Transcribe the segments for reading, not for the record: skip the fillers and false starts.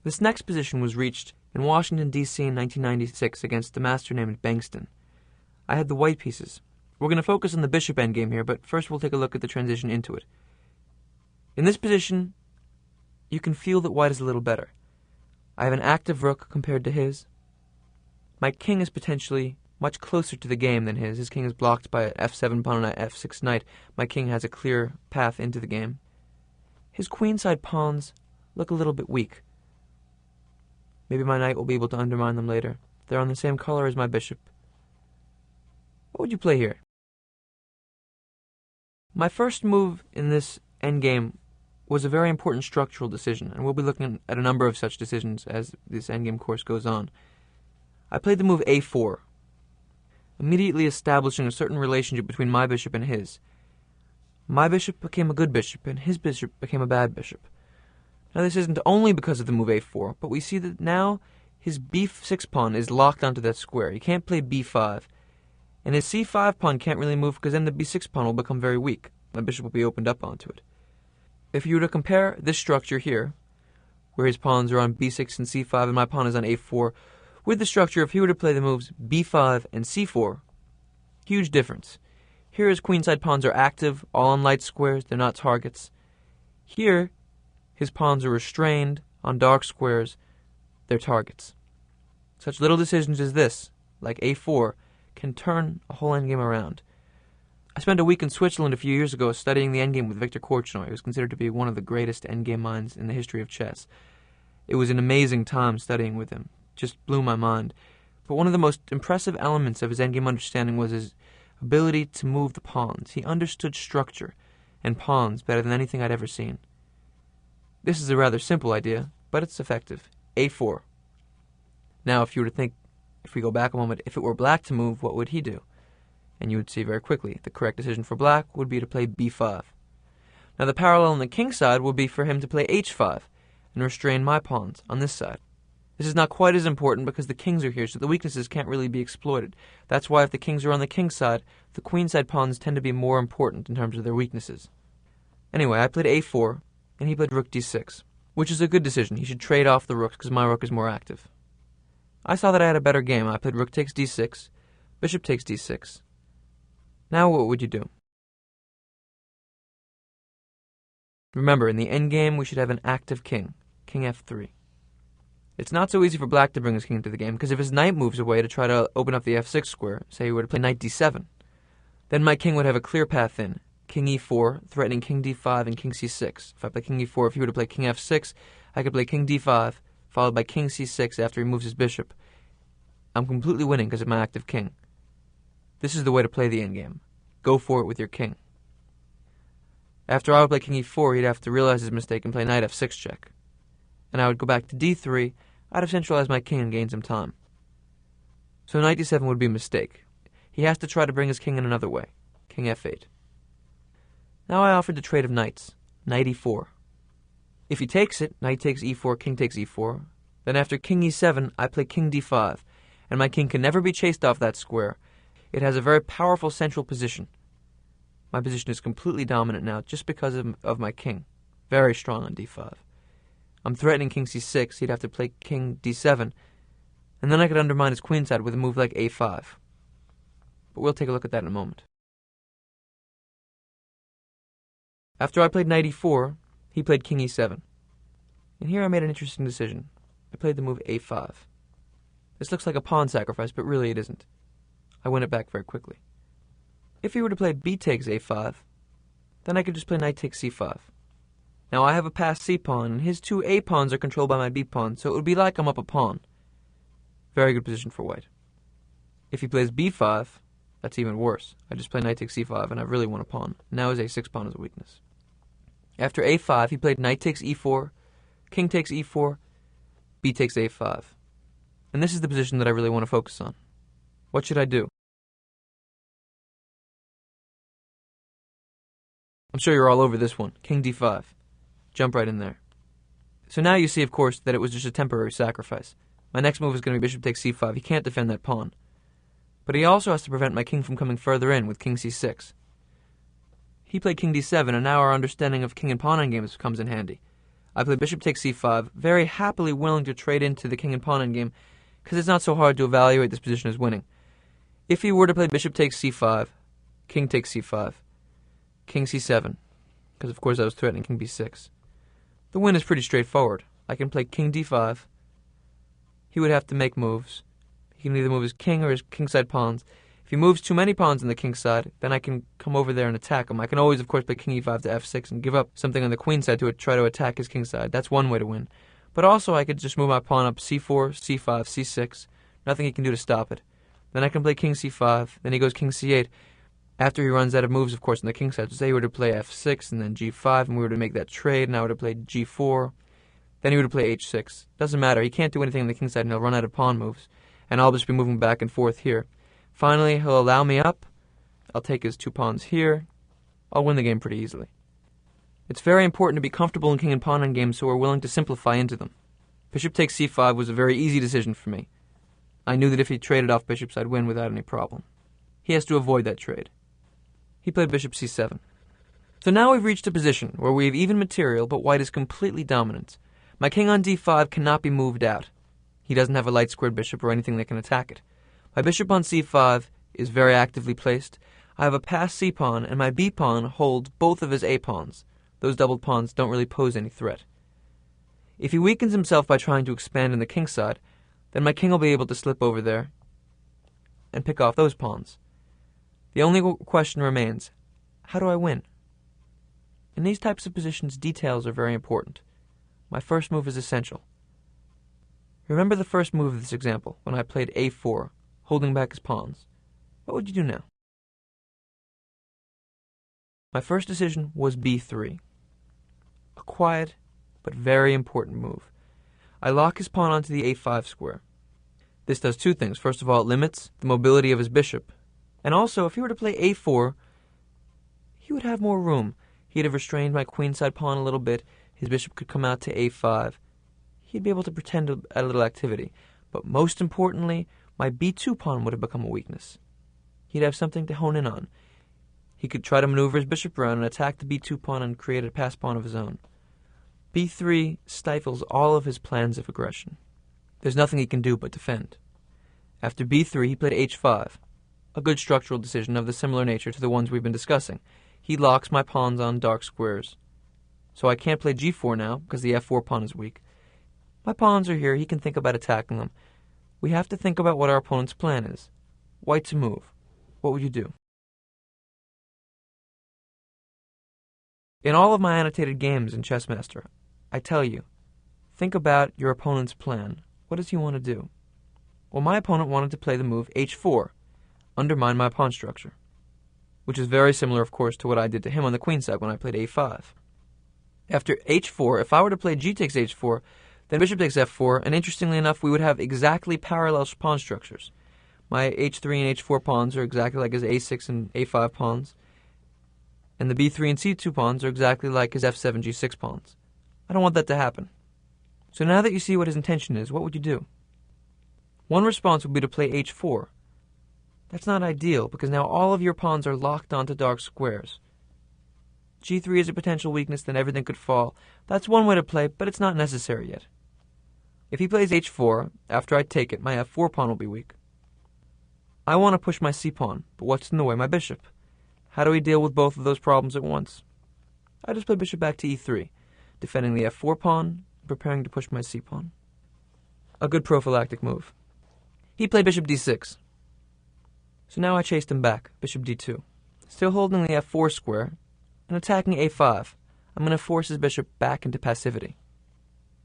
This next position was reached in Washington, D.C. in 1996 against a master named Bankston. I had the white pieces. We're going to focus on the bishop endgame here, but first we'll take a look at the transition into it. In this position, you can feel that white is a little better. I have an active rook compared to his. My king is potentially much closer to the game than his. His king is blocked by an f7 pawn and an f6 knight. My king has a clear path into the game. His queenside pawns look a little bit weak. Maybe my knight will be able to undermine them later. They're on the same color as my bishop. What would you play here? My first move in this endgame was a very important structural decision, and we'll be looking at a number of such decisions as this endgame course goes on. I played the move a4, immediately establishing a certain relationship between my bishop and his. My bishop became a good bishop, and his bishop became a bad bishop. Now this isn't only because of the move a4, but we see that now his b6 pawn is locked onto that square. He can't play b5, and his c5 pawn can't really move because then the b6 pawn will become very weak. My bishop will be opened up onto it. If you were to compare this structure here, where his pawns are on b6 and c5 and my pawn is on a4, with the structure if he were to play the moves b5 and c4, huge difference. Here his queenside pawns are active, all on light squares, they're not targets. Here, his pawns are restrained on dark squares, they're targets. Such little decisions as this, like a4, can turn a whole endgame around. I spent a week in Switzerland a few years ago studying the endgame with Victor Korchnoi, who is considered to be one of the greatest endgame minds in the history of chess. It was an amazing time studying with him. Just blew my mind. But one of the most impressive elements of his endgame understanding was his ability to move the pawns. He understood structure and pawns better than anything I'd ever seen. This is a rather simple idea, but it's effective. a4. Now, if you were to think, if we go back a moment, if it were black to move, what would he do? And you would see very quickly, the correct decision for black would be to play b5. Now the parallel on the king side would be for him to play h5 and restrain my pawns on this side. This is not quite as important because the kings are here, so the weaknesses can't really be exploited. That's why if the kings are on the king side, the queenside pawns tend to be more important in terms of their weaknesses. Anyway, I played a4, and he played rook d6, which is a good decision. He should trade off the rooks because my rook is more active. I saw that I had a better game. I played rook takes d6, bishop takes d6. Now what would you do? Remember, in the endgame, we should have an active king, king f3. It's not so easy for black to bring his king into the game, because if his knight moves away to try to open up the f6 square, say he were to play knight d7, then my king would have a clear path in, king e4, threatening king d5 and king c6. If I play king e4, if he were to play king f6, I could play king d5, followed by king c6 after he moves his bishop. I'm completely winning because of my active king. This is the way to play the endgame. Go for it with your king. After I would play king e4, he'd have to realize his mistake and play knight f6 check. And I would go back to d3, I'd have centralized my king and gained some time. So knight d7 would be a mistake. He has to try to bring his king in another way, king f8. Now I offered the trade of knights, knight e4. If he takes it, knight takes e4, king takes e4. Then after king e7, I play king d5, and my king can never be chased off that square. It has a very powerful central position. My position is completely dominant now just because of my king. Very strong on d5. I'm threatening king c6, he'd have to play king d7, and then I could undermine his queenside with a move like a5. But we'll take a look at that in a moment. After I played knight e4, he played king e7. And here I made an interesting decision. I played the move a5. This looks like a pawn sacrifice, but really it isn't. I win it back very quickly. If he were to play b takes a5, then I could just play knight takes c5. Now I have a passed c pawn, and his two a pawns are controlled by my b pawn, so it would be like I'm up a pawn. Very good position for white. If he plays b5, that's even worse. I just play knight takes c5, and I really won a pawn. Now his a6 pawn is a weakness. After a5, he played knight takes e4, king takes e4, b takes a5. And this is the position that I really want to focus on. What should I do? I'm sure you're all over this one. King d5. Jump right in there. So now you see, of course, that it was just a temporary sacrifice. My next move is going to be bishop takes c5. He can't defend that pawn. But he also has to prevent my king from coming further in with king c6. He played king d7, and now our understanding of king and pawn endgames comes in handy. I played bishop takes c5, very happily willing to trade into the king and pawn endgame, because it's not so hard to evaluate this position as winning. If he were to play bishop takes c5, king takes c5, king c7, because of course I was threatening king b6, the win is pretty straightforward. I can play king d5. He would have to make moves. He can either move his king or his kingside pawns. If he moves too many pawns on the king side, then I can come over there and attack him. I can always, of course, play king e5 to f6 and give up something on the queen side to try to attack his king side. That's one way to win. But also I could just move my pawn up c4, c5, c6. Nothing he can do to stop it. Then I can play king c5. Then he goes king c8. After he runs out of moves, of course, on the king side. So say he were to play f6 and then g5, and we were to make that trade, and I were to play g4. Then he were to play h6. Doesn't matter. He can't do anything on the king side, and he'll run out of pawn moves. And I'll just be moving back and forth here. Finally, he'll allow me up. I'll take his 2 pawns here. I'll win the game pretty easily. It's very important to be comfortable in king and pawn endgames, so we're willing to simplify into them. Bishop takes c5 was a very easy decision for me. I knew that if he traded off bishops, I'd win without any problem. He has to avoid that trade. He played bishop c7. So now we've reached a position where we have even material, but white is completely dominant. My king on d5 cannot be moved out. He doesn't have a light squared bishop or anything that can attack it. My bishop on c5 is very actively placed. I have a passed c-pawn, and my b-pawn holds both of his a-pawns. Those doubled pawns don't really pose any threat. If he weakens himself by trying to expand on the king side, then my king will be able to slip over there and pick off those pawns. The only question remains, how do I win? In these types of positions, details are very important. My first move is essential. Remember the first move of this example, when I played a4, holding back his pawns. What would you do now? My first decision was b3. A quiet, but very important move. I lock his pawn onto the a5 square. This does 2 things. First of all, it limits the mobility of his bishop. And also, if he were to play a4, he would have more room. He'd have restrained my queenside pawn a little bit. His bishop could come out to a5. He'd be able to pretend at a little activity. But most importantly, my b2 pawn would have become a weakness. He'd have something to hone in on. He could try to maneuver his bishop around and attack the b2 pawn and create a passed pawn of his own. b3 stifles all of his plans of aggression. There's nothing he can do but defend. After b3, he played h5, a good structural decision of the similar nature to the ones we've been discussing. He locks my pawns on dark squares. So I can't play g4 now, because the f4 pawn is weak. My pawns are here, he can think about attacking them. We have to think about what our opponent's plan is. White to move. What would you do? In all of my annotated games in Chessmaster, I tell you, think about your opponent's plan. What does he want to do? Well, my opponent wanted to play the move h4, undermine my pawn structure, which is very similar, of course, to what I did to him on the queen side when I played a5. After h4, if I were to play g takes h4, then bishop takes f4, and interestingly enough, we would have exactly parallel pawn structures. My h3 and h4 pawns are exactly like his a6 and a5 pawns, and the b3 and c2 pawns are exactly like his f7, g6 pawns. I don't want that to happen. So now that you see what his intention is, what would you do? One response would be to play h4. That's not ideal, because now all of your pawns are locked onto dark squares. g3 is a potential weakness, then everything could fall. That's one way to play, but it's not necessary yet. If he plays h4, after I take it, my f4 pawn will be weak. I want to push my c-pawn, but what's in the way? My bishop. How do we deal with both of those problems at once? I just play bishop back to e3, defending the f4 pawn, preparing to push my c-pawn. A good prophylactic move. He played bishop d6. So now I chased him back, bishop d2. Still holding the f4 square, and attacking a5. I'm going to force his bishop back into passivity.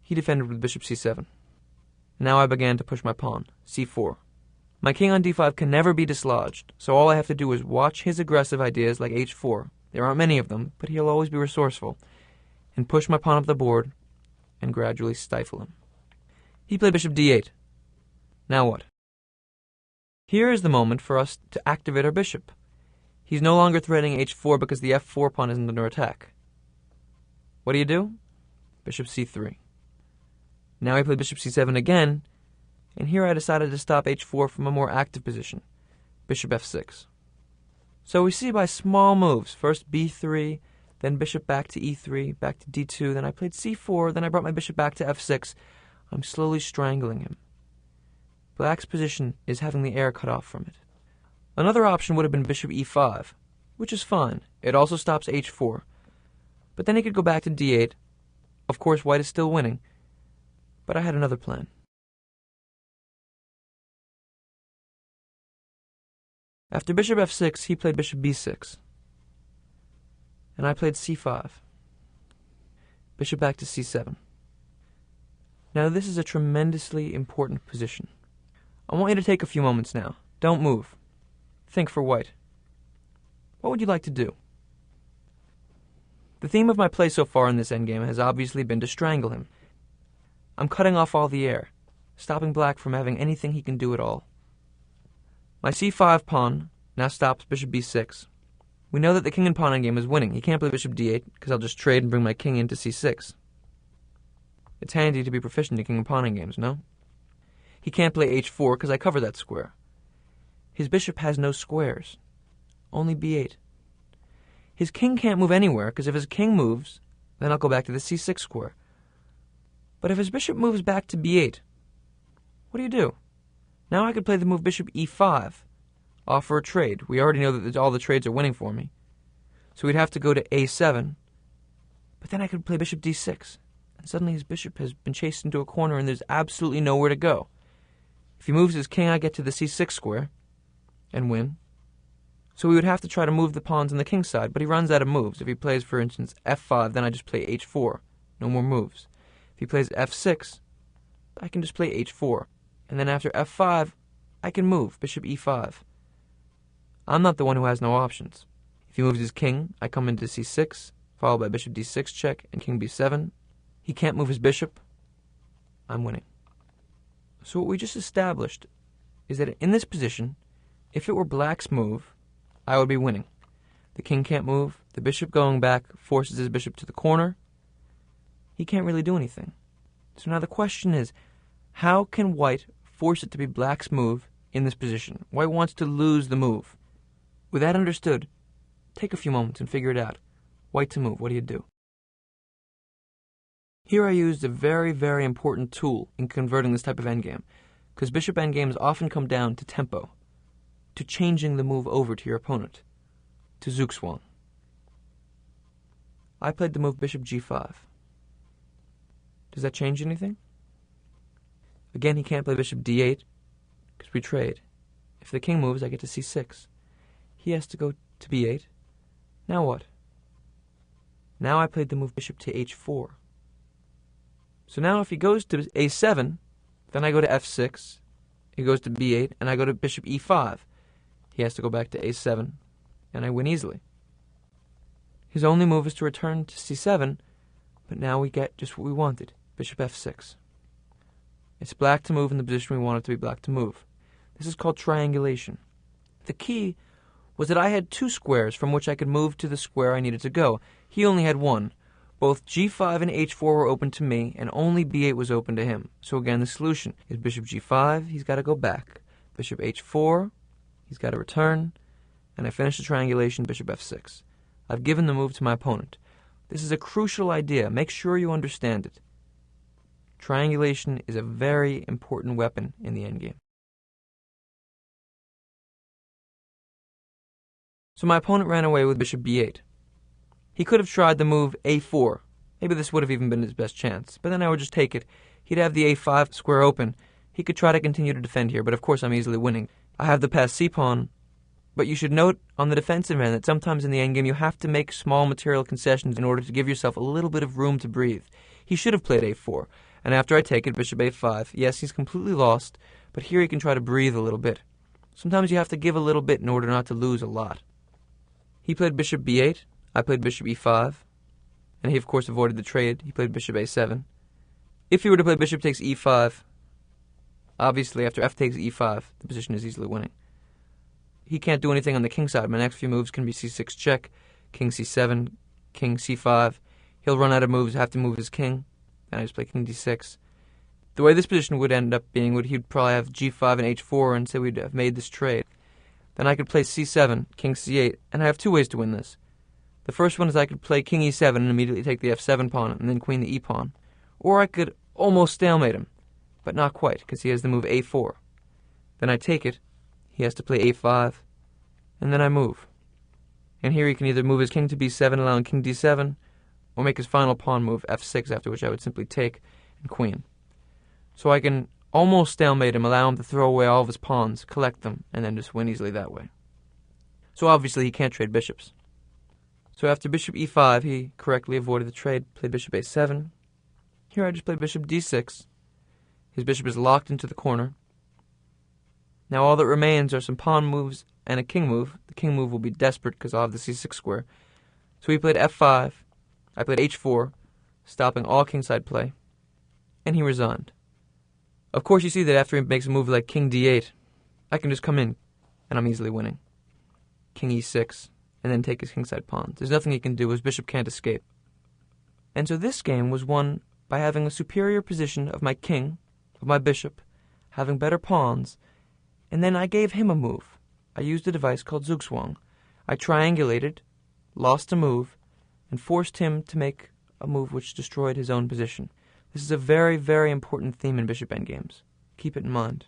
He defended with bishop c7. Now I began to push my pawn, c4. My king on d5 can never be dislodged, so all I have to do is watch his aggressive ideas like h4. There aren't many of them, but he'll always be resourceful, and push my pawn up the board and gradually stifle him. He played bishop d8. Now what? Here is the moment for us to activate our bishop. He's no longer threatening h4 because the f4 pawn isn't under attack. What do? Bishop c3. Now he played bishop c7 again, and here I decided to stop h4 from a more active position, bishop f6. So we see by small moves, first b3, then bishop back to e3, back to d2, then I played c4, then I brought my bishop back to f6. I'm slowly strangling him. Black's position is having the air cut off from it. Another option would have been bishop e5, which is fine. It also stops h4. But then he could go back to d8. Of course, white is still winning, but I had another plan. After bishop f6, he played bishop b6. And I played c5. Bishop back to c7. Now this is a tremendously important position. I want you to take a few moments now. Don't move. Think for white. What would you like to do? The theme of my play so far in this endgame has obviously been to strangle him. I'm cutting off all the air, stopping black from having anything he can do at all. My c5 pawn now stops bishop b6. We know that the king and pawn endgame is winning. He can't play bishop d8 because I'll just trade and bring my king into c6. It's handy to be proficient in king and pawn endgames, no? He can't play h4 because I cover that square. His bishop has no squares, only b8. His king can't move anywhere because if his king moves, then I'll go back to the c6 square. But if his bishop moves back to b8, what do you do? Now I could play the move bishop e5, offer a trade. We already know that all the trades are winning for me. So we'd have to go to a7, but then I could play bishop d6. And suddenly his bishop has been chased into a corner and there's absolutely nowhere to go. If he moves his king, I get to the c6 square and win. So we would have to try to move the pawns on the king side, but he runs out of moves. If he plays, for instance, f5, then I just play h4. No more moves. If he plays f6, I can just play h4. And then after f5, I can move bishop e5. I'm not the one who has no options. If he moves his king, I come into c6, followed by bishop d6 check and king b7. He can't move his bishop. I'm winning. So what we just established is that in this position, if it were black's move, I would be winning. The king can't move. The bishop going back forces his bishop to the corner. He can't really do anything. So now the question is, how can white force it to be black's move in this position? White wants to lose the move. With that understood, take a few moments and figure it out. White to move, what do you do? Here I used a very, very important tool in converting this type of endgame, because bishop endgames often come down to tempo, to changing the move over to your opponent, to Zugzwang. I played the move bishop g5. Does that change anything? Again, he can't play bishop d8, because we trade. If the king moves, I get to c6. He has to go to b8. Now what? Now I played the move bishop to h4. So now if he goes to a7, then I go to f6, he goes to b8, and I go to bishop e5. He has to go back to a7, and I win easily. His only move is to return to c7, but now we get just what we wanted, bishop f6. It's black to move in the position we want it to be black to move. This is called triangulation. The key was that I had two squares from which I could move to the square I needed to go. He only had one. Both g5 and h4 were open to me, and only b8 was open to him. So again, the solution is bishop g5, he's got to go back. Bishop h4, he's got to return. And I finish the triangulation, bishop f6. I've given the move to my opponent. This is a crucial idea. Make sure you understand it. Triangulation is a very important weapon in the endgame. So my opponent ran away with bishop b8. He could have tried the move a4. Maybe this would have even been his best chance, but then I would just take it. He'd have the a5 square open. He could try to continue to defend here, but of course I'm easily winning. I have the passed c-pawn, but you should note on the defensive end that sometimes in the endgame you have to make small material concessions in order to give yourself a little bit of room to breathe. He should have played a4, and after I take it, bishop a5, yes, he's completely lost, but here he can try to breathe a little bit. Sometimes you have to give a little bit in order not to lose a lot. He played bishop b8. I played bishop e5, and he of course avoided the trade. He played bishop a7. If he were to play bishop takes e5, obviously after f takes e5, the position is easily winning. He can't do anything on the king side. My next few moves can be c6 check, king c7, king c5. He'll run out of moves, have to move his king, and I just play king d6. The way this position would end up being would he'd probably have g5 and h4 and say we'd have made this trade. Then I could play c7, king c8, and I have two ways to win this. The first one is I could play king e7 and immediately take the f7 pawn and then queen the e pawn. Or I could almost stalemate him, but not quite, because he has the move a4. Then I take it, he has to play a5, and then I move. And here he can either move his king to b7, allowing king d7, or make his final pawn move f6, after which I would simply take and queen. So I can almost stalemate him, allow him to throw away all of his pawns, collect them, and then just win easily that way. So obviously he can't trade bishops. So after bishop e5, he correctly avoided the trade, played bishop a7. Here I just play bishop d6. His bishop is locked into the corner. Now all that remains are some pawn moves and a king move. The king move will be desperate because I'll have the c6 square. So he played f5. I played h4, stopping all kingside play. And he resigned. Of course you see that after he makes a move like king d8, I can just come in, and I'm easily winning. King e6, and then take his kingside pawns. There's nothing he can do, his bishop can't escape. And so this game was won by having a superior position of my king, of my bishop, having better pawns, and then I gave him a move. I used a device called Zugzwang. I triangulated, lost a move, and forced him to make a move which destroyed his own position. This is a very, very important theme in bishop endgames. Keep it in mind.